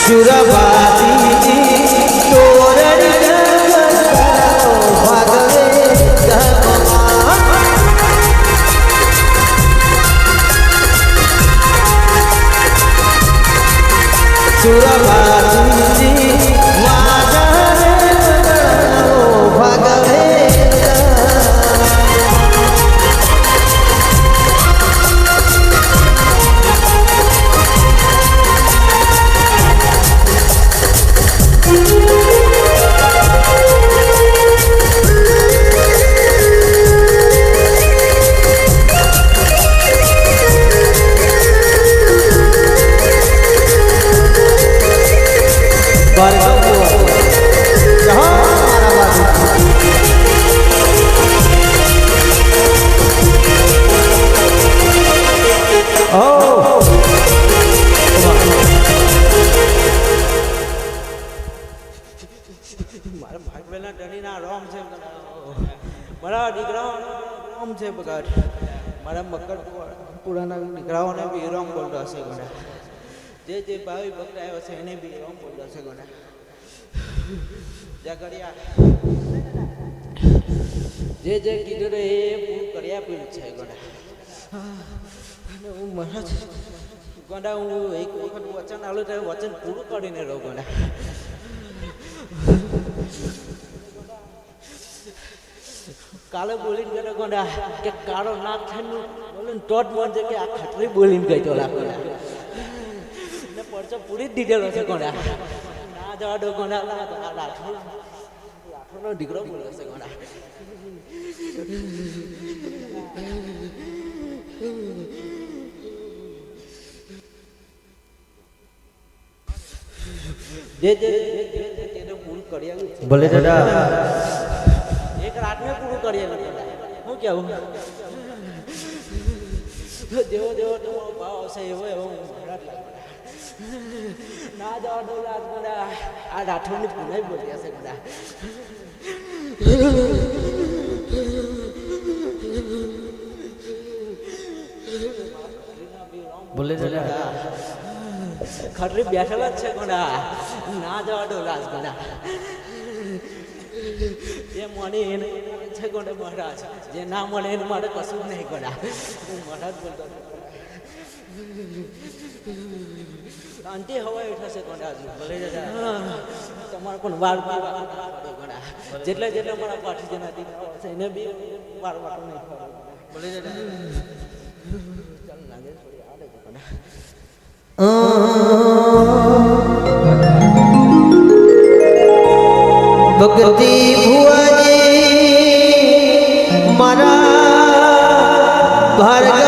સુરભાતી તોરડી ભાગવે સુરભાતી ભાગવે મારા દીકરાઓ રોમ છે બગાડ મારા મકર પુરાના દીકરાઓને બી રોમ બોલતો હશે ગોડા જે ભાવી ભક્ત આવ્યો છે એને બી રોમ બોલતો હશે ગોડા જ્યાં કર્યા જે કીધું એ પૂરું કરી આપેલું છે ગોડા અને હું મહારાજ ગોડા હું એક વખત વચન આલું ત્યારે વચન પૂરું કરીને રહું ગોડા કાલે બોલીને ગયો ગોડા કે કાળો નાક થઈને બોલીને તો જ મન છે કે આ ખતરી બોલીને ગઈ તો ગોડા ને પરચો પૂરી જ દીધેલો છે ગોડા ના જવા દો ગોડા લાઠોનો દીકરો બોલ્યો છે ગોડા જે પૂરું કરી આવ્યું ભલે દાદા એક રાત મેં પૂરું કરીએ હું કેવું જેવો તમારો ભાવ આવશે એવો ના જવા દો લાગ બધા આ રાઠોડની પુનાઈ બોલી હશે બધા બોલે દાદા ખટરી બેઠેલા જ છે ગોડા ના જવા દો લાગ ગોડા જે મળે એને છે ગોડા મહારાજ જે ના મળે એને મારે કશું નહીં ગોડા હું મહારાજ બોલતો શાંતિ હવાઈ થશે ગોડા હજુ ભલે તમારે પણ વાર ગોડા જેટલા મારા પાઠી જેના દીકરાઓ છે એને બી વાર વાટો નહીં ભલે ચાલ લાગે થોડી આવે છે ગોડા ભક્તિ ભુવાજી મારા ભાર્ગવ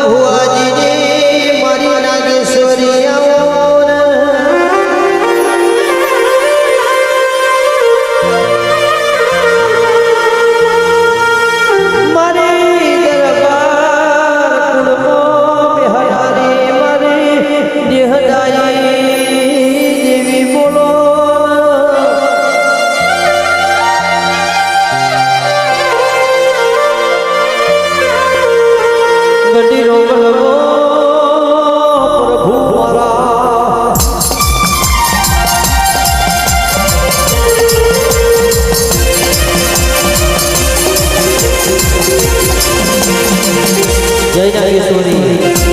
ભુવાજીને મારી નાગેશ્વરી મારે દરબાર કુળમો બિહારી મારે દેહદાયી દેવી બોલો જય નાગેશ્વરી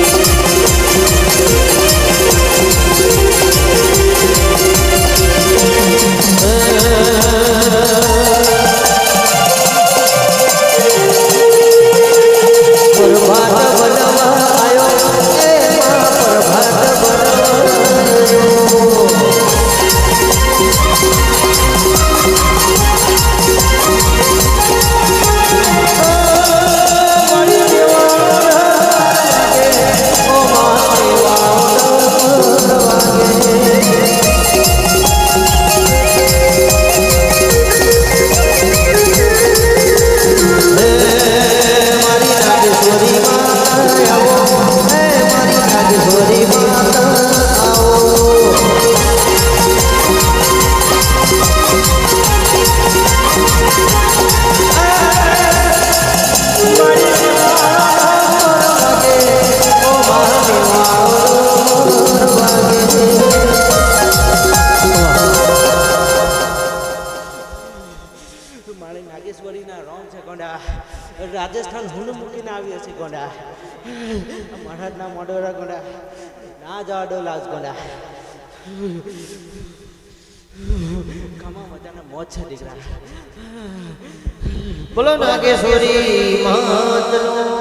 રાજસ્થાન હું મૂકીને આવ્યો છે ગોંડા મહારાજના મોઢોરા ગોંડા ના જવા દો લાજ ગોંડા કમા મજાના મોજ છે દીકરા બોલો નાગેશ્વરી માતનો